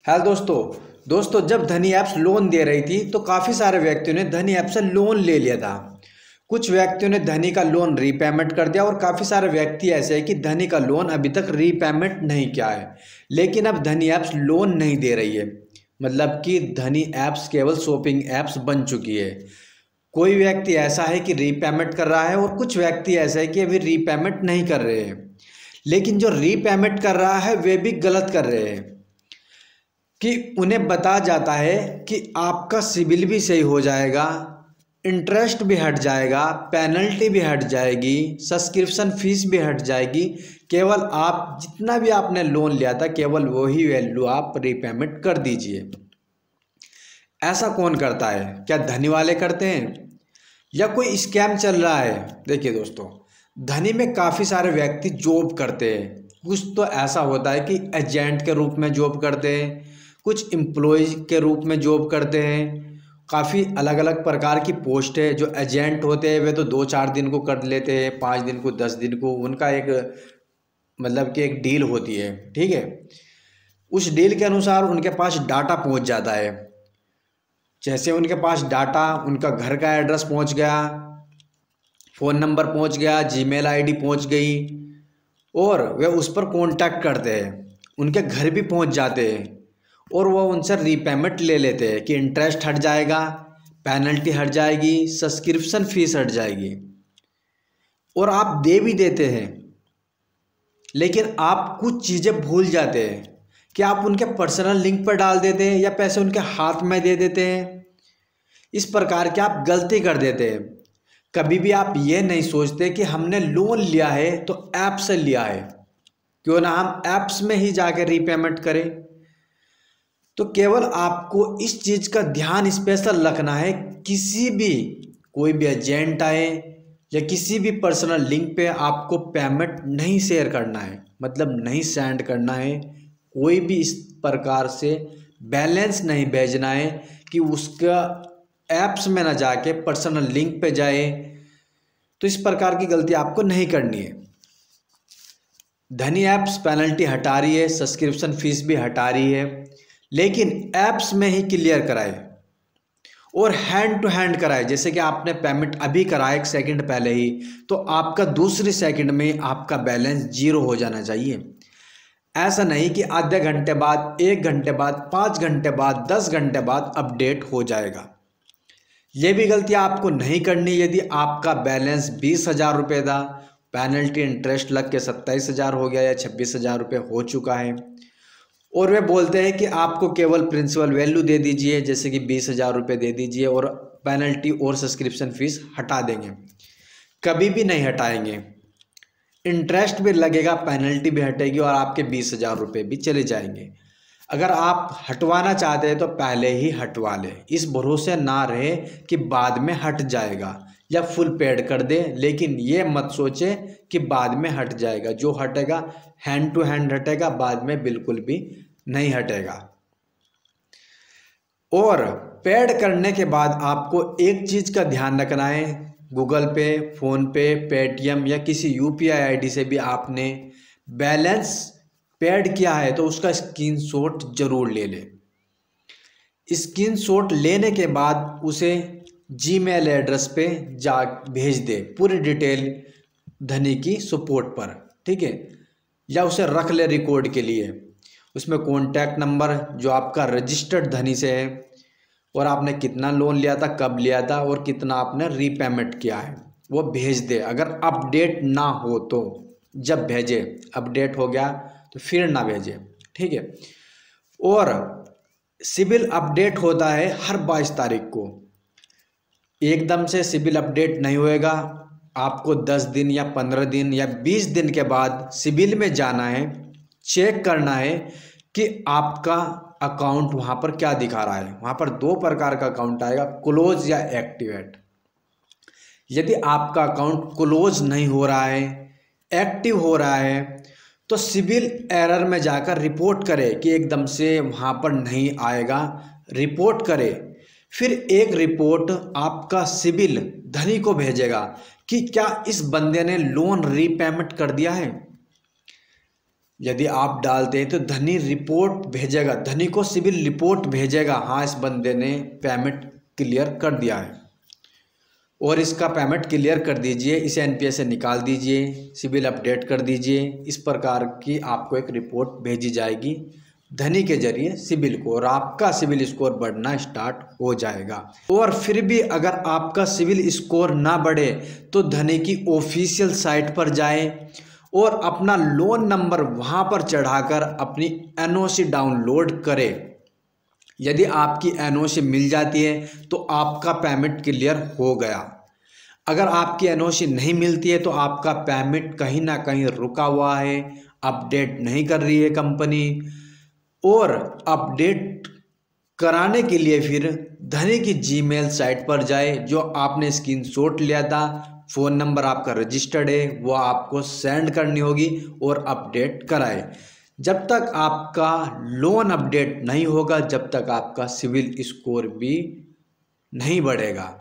Hello दोस्तों जब धनी ऐप्स लोन दे रही थी तो काफ़ी सारे व्यक्तियों ने धनी ऐप से लोन ले लिया था। कुछ व्यक्तियों ने धनी का लोन रीपेमेंट कर दिया और काफ़ी सारे व्यक्ति ऐसे हैं कि धनी का लोन अभी तक रीपेमेंट नहीं किया है। लेकिन अब धनी ऐप्स लोन नहीं दे रही है, मतलब कि धनी ऐप्स केवल शॉपिंग ऐप्स बन चुकी है। कोई व्यक्ति ऐसा है कि रीपेमेंट कर रहा है और कुछ व्यक्ति ऐसा है कि अभी रीपेमेंट नहीं कर रहे हैं। लेकिन जो रीपेमेंट कर रहा है वे भी गलत कर रहे हैं कि उन्हें बताया जाता है कि आपका सिबिल भी सही हो जाएगा, इंटरेस्ट भी हट जाएगा, पेनल्टी भी हट जाएगी, सब्सक्रिप्शन फीस भी हट जाएगी। केवल आप जितना भी आपने लोन लिया था केवल वही वैल्यू आप रीपेमेंट कर दीजिए। ऐसा कौन करता है? क्या धनी वाले करते हैं या कोई स्कैम चल रहा है? देखिए दोस्तों, धनी में काफ़ी सारे व्यक्ति जॉब करते हैं। कुछ तो ऐसा होता है कि एजेंट के रूप में जॉब करते हैं, कुछ एम्प्लॉयज़ के रूप में जॉब करते हैं। काफ़ी अलग अलग प्रकार की पोस्ट है। जो एजेंट होते हैं वे तो 2-4 दिन को कर लेते हैं, 5 दिन को, 10 दिन को। उनका एक मतलब कि एक डील होती है, ठीक है। उस डील के अनुसार उनके पास डाटा पहुंच जाता है। जैसे उनके पास डाटा, उनका घर का एड्रेस पहुंच गया, फ़ोन नंबर पहुंच गया, जीमेल आईडी पहुंच गई और वे उस पर कांटेक्ट करते हैं। उनके घर भी पहुंच जाते हैं और वो उनसे रीपेमेंट ले लेते हैं कि इंटरेस्ट हट जाएगा, पेनल्टी हट जाएगी, सब्सक्रिप्शन फीस हट जाएगी और आप दे भी देते हैं। लेकिन आप कुछ चीज़ें भूल जाते हैं कि आप उनके पर्सनल लिंक पर डाल देते हैं या पैसे उनके हाथ में दे देते हैं। इस प्रकार की आप गलती कर देते हैं। कभी भी आप ये नहीं सोचते कि हमने लोन लिया है तो ऐप से लिया है, क्यों ना हम ऐप्स में ही जाके रीपेमेंट करें। तो केवल आपको इस चीज़ का ध्यान स्पेशल रखना है, किसी भी कोई भी एजेंट आए या किसी भी पर्सनल लिंक पे आपको पेमेंट नहीं शेयर करना है, मतलब नहीं सेंड करना है। कोई भी इस प्रकार से बैलेंस नहीं भेजना है कि उसका ऐप्स में ना जाके पर्सनल लिंक पे जाए। तो इस प्रकार की गलती आपको नहीं करनी है। धनी ऐप्स पेनल्टी हटा रही है, सब्सक्रिप्शन फीस भी हटा रही है, लेकिन ऐप्स में ही क्लियर कराए और हैंड टू हैंड कराए। जैसे कि आपने पेमेंट अभी कराया 1 सेकंड पहले ही, तो आपका दूसरे सेकंड में आपका बैलेंस 0 हो जाना चाहिए। ऐसा नहीं कि आधे घंटे बाद, 1 घंटे बाद, 5 घंटे बाद, 10 घंटे बाद अपडेट हो जाएगा। ये भी गलती आपको नहीं करनी। यदि आपका बैलेंस 20,000 रुपये था, पेनल्टी इंटरेस्ट लग के 27,000 हो गया या 26,000 रुपये हो चुका है और वे बोलते हैं कि आपको केवल प्रिंसिपल वैल्यू दे दीजिए, जैसे कि 20,000 रुपये दे दीजिए और पेनल्टी और सब्सक्रिप्शन फीस हटा देंगे, कभी भी नहीं हटाएंगे। इंटरेस्ट भी लगेगा, पेनल्टी भी हटेगी और आपके 20,000 रुपये भी चले जाएंगे। अगर आप हटवाना चाहते हैं तो पहले ही हटवा लें। इस भरोसे ना रहे कि बाद में हट जाएगा या फुल पेड कर दे, लेकिन ये मत सोचे कि बाद में हट जाएगा। जो हटेगा हैंड टू हैंड हटेगा, बाद में बिल्कुल भी नहीं हटेगा। और पेड करने के बाद आपको एक चीज़ का ध्यान रखना है, गूगल पे, फ़ोन पे, पेटीएम या किसी यूपीआई आईडी से भी आपने बैलेंस पेड किया है तो उसका स्क्रीनशॉट जरूर ले लें। स्क्रीनशॉट लेने के बाद उसे जीमेल एड्रेस पे जा भेज दे, पूरी डिटेल धनी की सपोर्ट पर, ठीक है। या उसे रख ले रिकॉर्ड के लिए। उसमें कॉन्टैक्ट नंबर जो आपका रजिस्टर्ड धनी से है और आपने कितना लोन लिया था, कब लिया था और कितना आपने रीपेमेंट किया है, वो भेज दे। अगर अपडेट ना हो तो जब भेजे, अपडेट हो गया तो फिर ना भेजे, ठीक है। और सिबिल अपडेट होता है हर 22 तारीख को। एकदम से सिबिल अपडेट नहीं होएगा, आपको 10 दिन या 15 दिन या 20 दिन के बाद सिबिल में जाना है, चेक करना है कि आपका अकाउंट वहाँ पर क्या दिखा रहा है। वहाँ पर 2 प्रकार का अकाउंट आएगा, क्लोज या एक्टिवेट। यदि आपका अकाउंट क्लोज नहीं हो रहा है, एक्टिव हो रहा है, तो सिबिल एरर में जाकर रिपोर्ट करे कि एकदम से वहाँ पर नहीं आएगा, रिपोर्ट करे। फिर एक रिपोर्ट आपका सिबिल धनी को भेजेगा कि क्या इस बंदे ने लोन रीपेमेंट कर दिया है। यदि आप डालते हैं तो धनी रिपोर्ट भेजेगा, धनी को सिविल रिपोर्ट भेजेगा, हाँ इस बंदे ने पेमेंट क्लियर कर दिया है और इसका पेमेंट क्लियर कर दीजिए, इसे एनपीएस से निकाल दीजिए, सिविल अपडेट कर दीजिए। इस प्रकार की आपको एक रिपोर्ट भेजी जाएगी धनी के जरिए सिविल को, और आपका सिविल स्कोर बढ़ना स्टार्ट हो जाएगा। और फिर भी अगर आपका सिविल स्कोर ना बढ़े तो धनी की ऑफिशियल साइट पर जाएं और अपना लोन नंबर वहां पर चढ़ाकर अपनी एनओसी डाउनलोड करें। यदि आपकी एनओसी मिल जाती है तो आपका पेमेंट क्लियर हो गया। अगर आपकी एनओसी नहीं मिलती है तो आपका पेमेंट कहीं ना कहीं रुका हुआ है, अपडेट नहीं कर रही है कंपनी। और अपडेट कराने के लिए फिर धनी की जीमेल साइट पर जाए, जो आपने स्क्रीनशॉट लिया था, फ़ोन नंबर आपका रजिस्टर्ड है, वो आपको सेंड करनी होगी और अपडेट कराए। जब तक आपका लोन अपडेट नहीं होगा, जब तक आपका सिविल स्कोर भी नहीं बढ़ेगा।